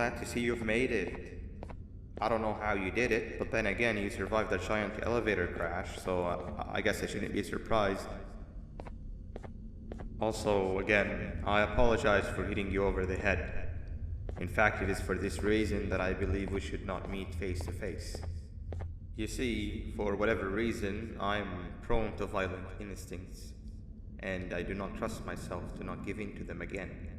glad to see you've made it. I don't know how you did it, but then again, you survived a giant elevator crash, so I guess I shouldn't be surprised. Also, again, I apologize for hitting you over the head. In fact, it is for this reason that I believe we should not meet face to face. You see, for whatever reason, I'm prone to violent instincts, and I do not trust myself to not give in to them again.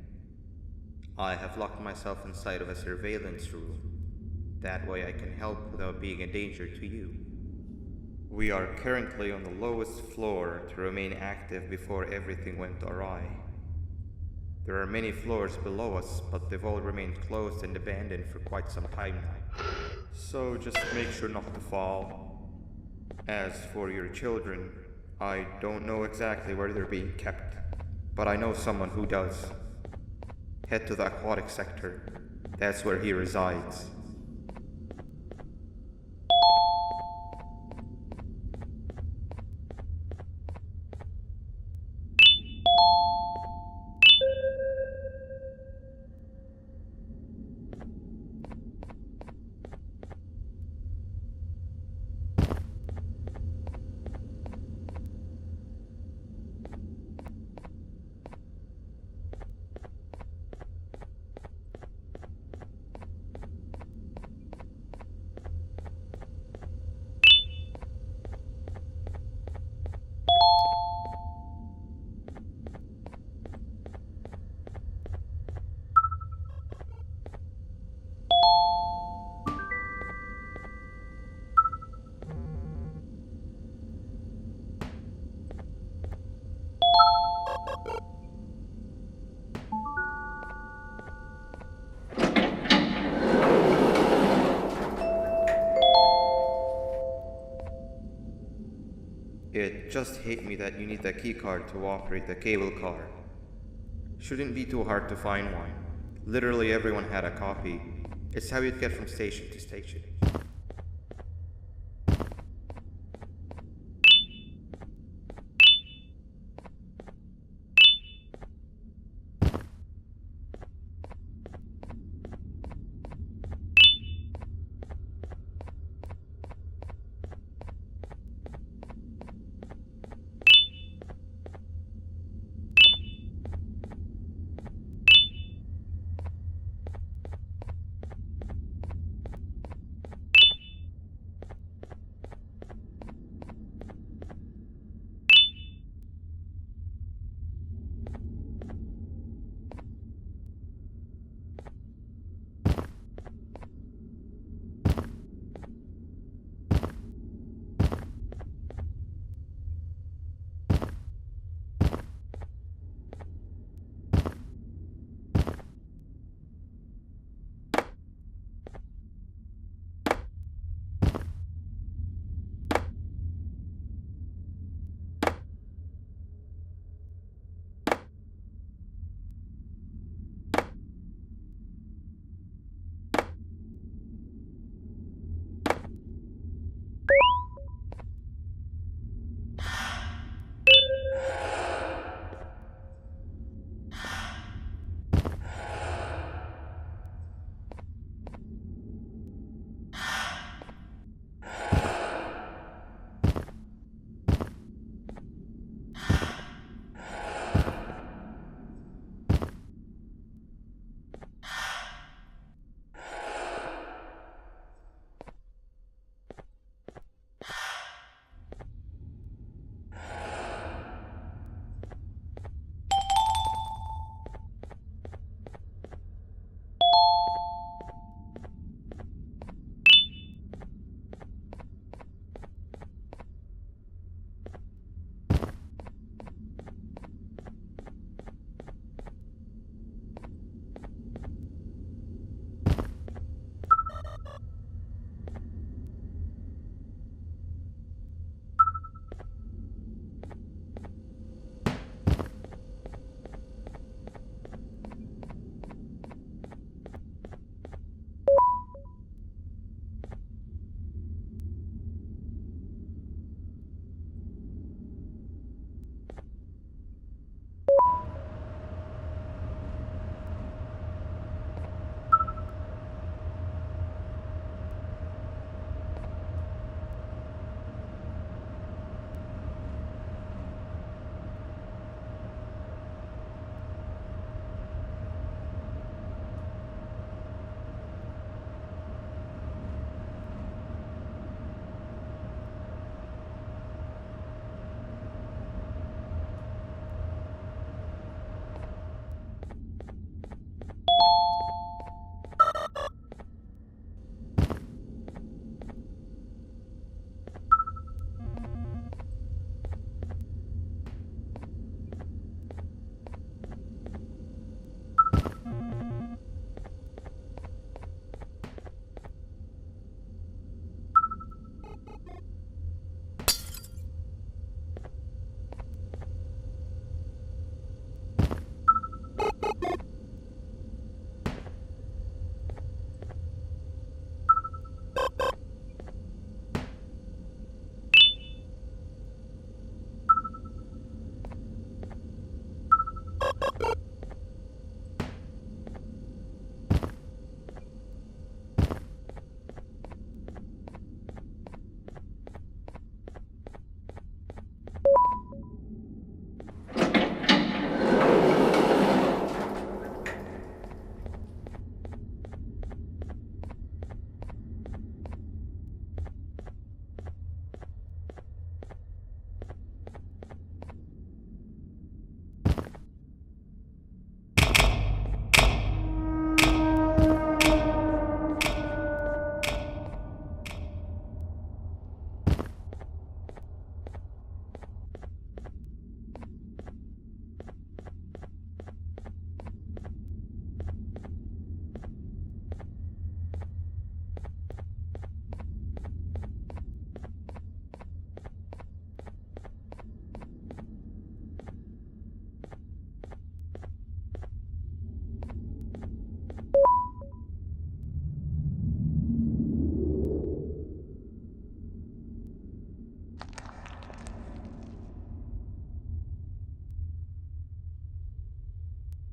I have locked myself inside of a surveillance room. That way I can help without being a danger to you. We are currently on the lowest floor to remain active before everything went awry. There are many floors below us, but they've all remained closed and abandoned for quite some time now. So just make sure not to fall. As for your children, I don't know exactly where they're being kept, but I know someone who does. Head to the aquatic sector. That's where he resides. It just hit me that you need the keycard to operate the cable car. Shouldn't be too hard to find one. Literally everyone had a copy. It's how you'd get from station to station.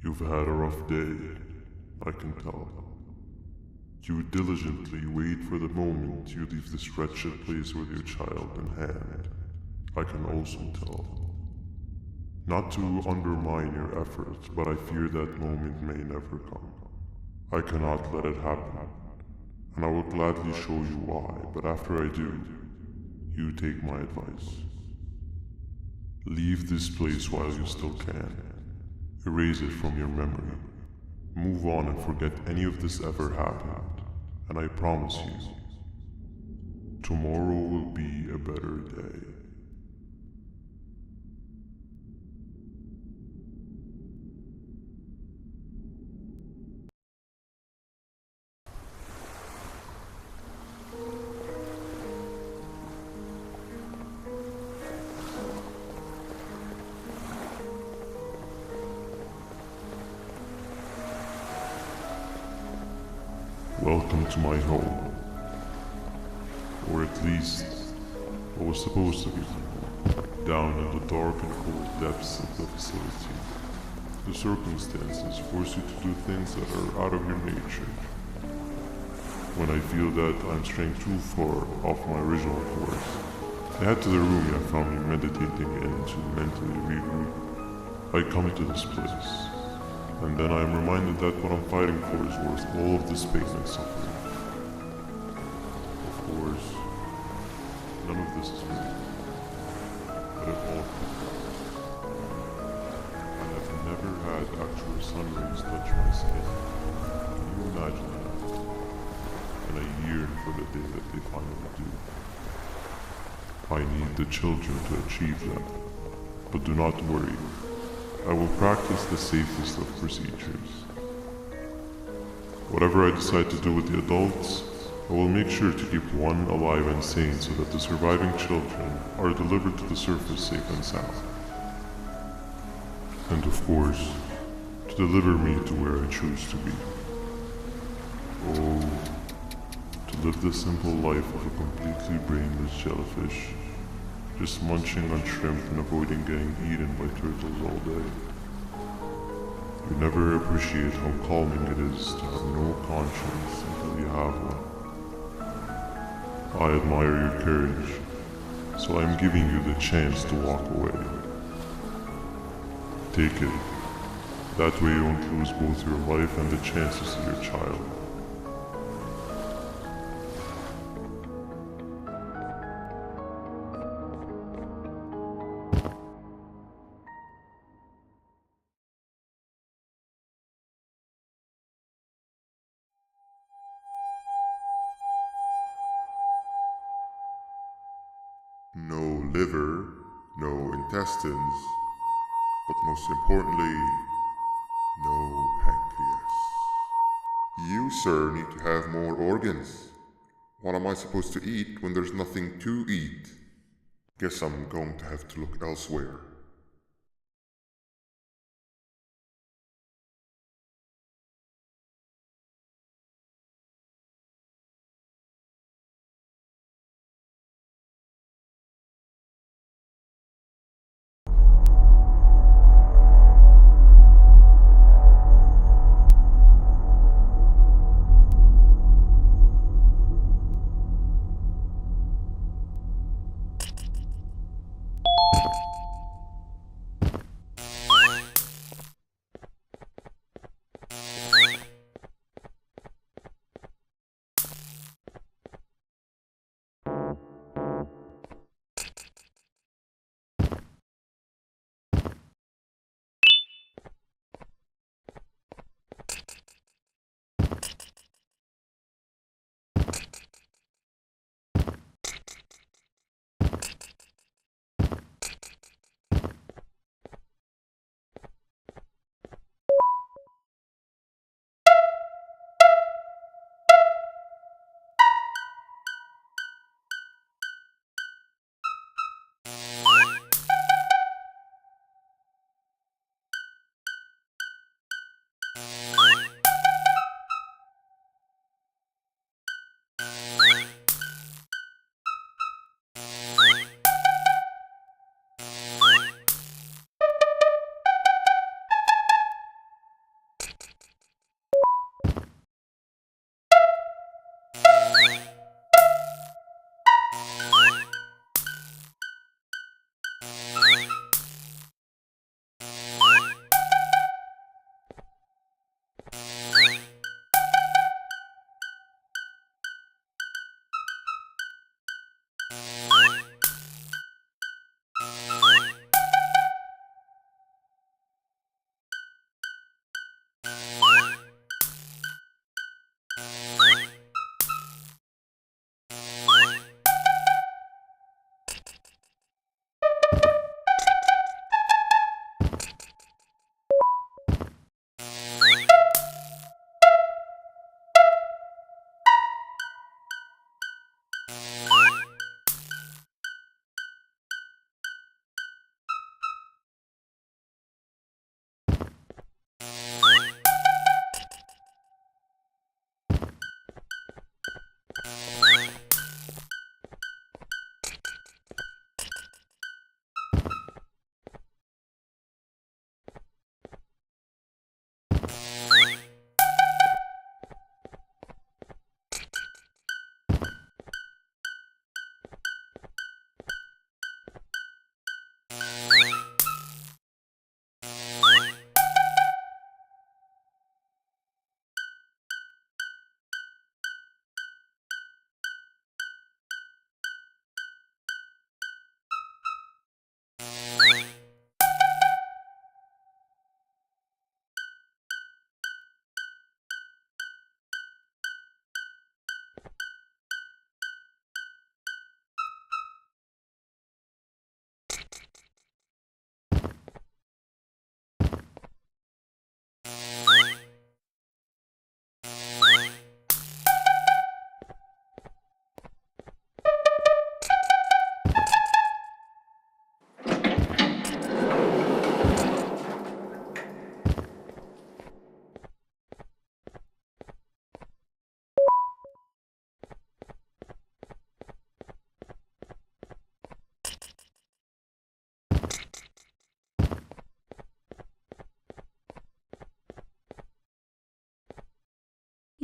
You've had a rough day, I can tell. You diligently wait for the moment you leave this wretched place with your child in hand. I can also tell. Not to undermine your efforts, but I fear that moment may never come. I cannot let it happen, and I will gladly show you why, but after I do, you take my advice. Leave this place while you still can. Erase it from your memory. Move on and forget any of this ever happened, and I promise you, tomorrow will be a better day. Welcome to my home. Or at least, what was supposed to be. Down in the dark and cold depths of the facility. The circumstances force you to do things that are out of your nature. When I feel that I'm straying too far off my original course, I head to the room you have found me meditating in to mentally regroup. I come to this place, and then I am reminded that what I'm fighting for is worth all of this pain and suffering. Of course, none of this is real, but it all comes back. I have never had actual sun rays touch my skin. Can you imagine that? And I yearn for the day that they finally do. I need the children to achieve that, but do not worry. I will practice the safest of procedures. Whatever I decide to do with the adults, I will make sure to keep one alive and sane so that the surviving children are delivered to the surface safe and sound. And of course, to deliver me to where I choose to be. Oh, to live the simple life of a completely brainless jellyfish, just munching on shrimp and avoiding getting eaten by turtles all day. You never appreciate how calming it is to have no conscience until you have one. I admire your courage, so I am giving you the chance to walk away. Take it. That way you won't lose both your life and the chance to see your child. No liver, no intestines, but most importantly, no pancreas. You, sir, need to have more organs. What am I supposed to eat when there's nothing to eat? Guess I'm going to have to look elsewhere.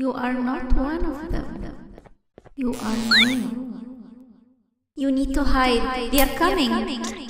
You are not one of them. You are mine. You need to hide. They are coming.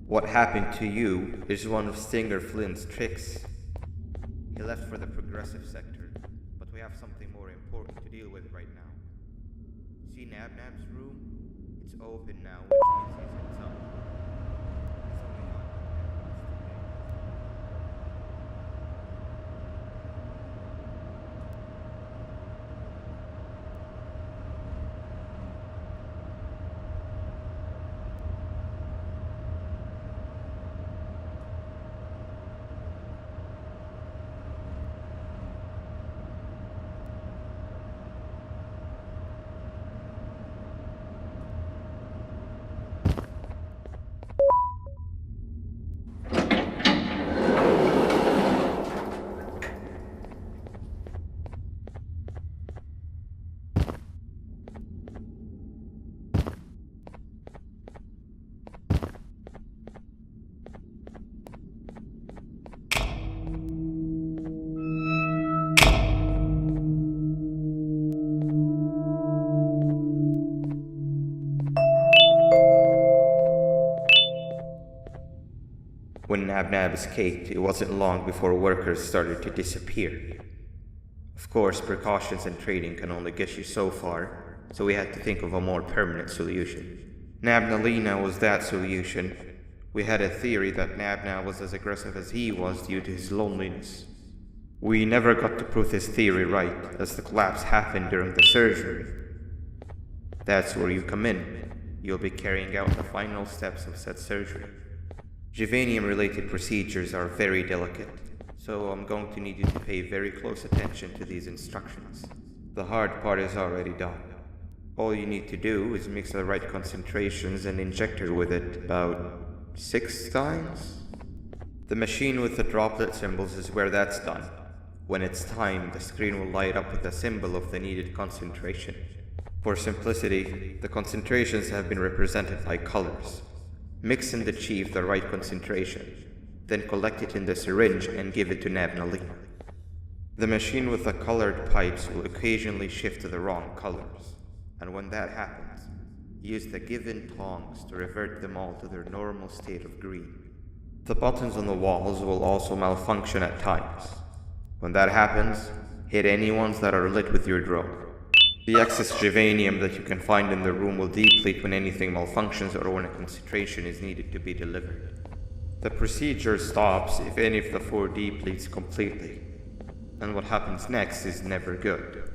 What happened to you is one of Stinger Flynn's tricks. He left for the progressive sector, but we have something more important to deal with right now. See Nabnab's room? It's open now, which means he's inside. He's only not in When Nabnab escaped, it wasn't long before workers started to disappear. Of course, precautions and trading can only get you so far, so we had to think of a more permanent solution. Nabnalina was that solution. We had a theory that Nabna was as aggressive as he was due to his loneliness. We never got to prove this theory right, as the collapse happened during the surgery. That's where you come in. You'll be carrying out the final steps of said surgery. Givanium-related procedures are very delicate, so I'm going to need you to pay very close attention to these instructions. The hard part is already done. All you need to do is mix the right concentrations and inject her with it about 6 times. The machine with the droplet symbols is where that's done. When it's time, the screen will light up with the symbol of the needed concentration. For simplicity, the concentrations have been represented by colors. Mix and achieve the right concentration, then collect it in the syringe and give it to Nabnali. The machine with the colored pipes will occasionally shift to the wrong colors, and when that happens, use the given tongs to revert them all to their normal state of green. The buttons on the walls will also malfunction at times. When that happens, hit any ones that are lit with your drone. The excess Givanium that you can find in the room will deplete when anything malfunctions or when a concentration is needed to be delivered. The procedure stops if any of the 4 depletes completely, and what happens next is never good.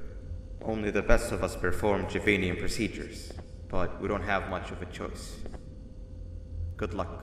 Only the best of us perform Givanium procedures, but we don't have much of a choice. Good luck.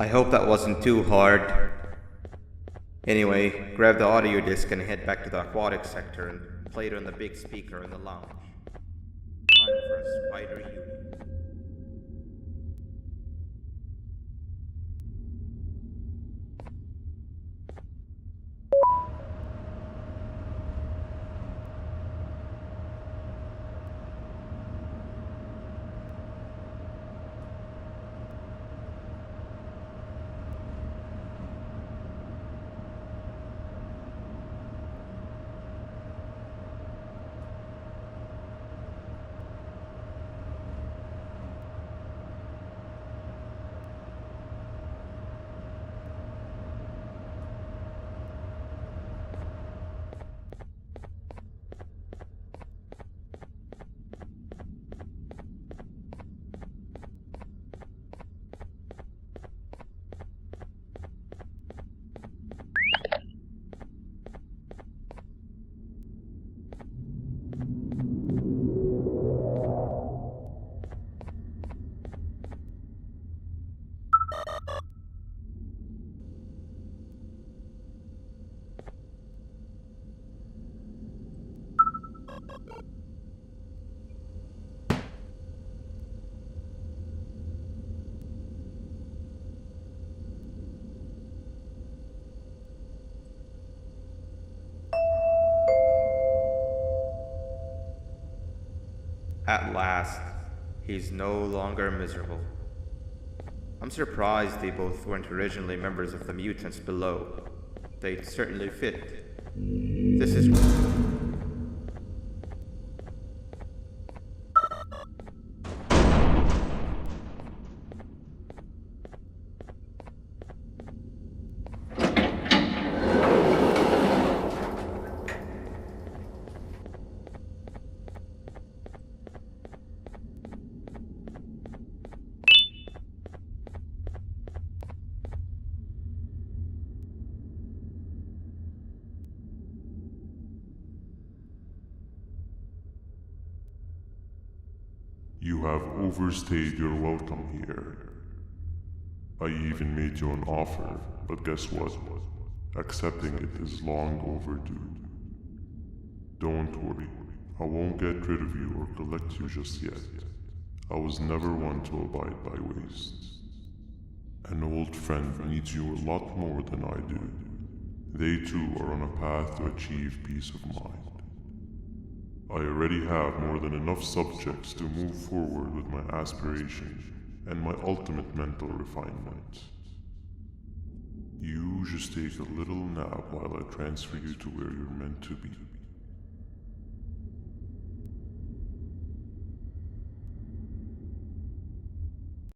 I hope that wasn't too hard. Anyway, grab the audio disc and head back to the aquatic sector and play it on the big speaker in the lounge. Time for a spider unit. At last, he's no longer miserable. I'm surprised they both weren't originally members of the mutants below. They'd certainly fit. This is... You have overstayed your welcome here. I even made you an offer, but guess what? Accepting it is long overdue. Don't worry, I won't get rid of you or collect you just yet. I was never one to abide by waste. An old friend needs you a lot more than I do. They too are on a path to achieve peace of mind. I already have more than enough subjects to move forward with my aspirations and my ultimate mental refinement. You just take a little nap while I transfer you to where you're meant to be.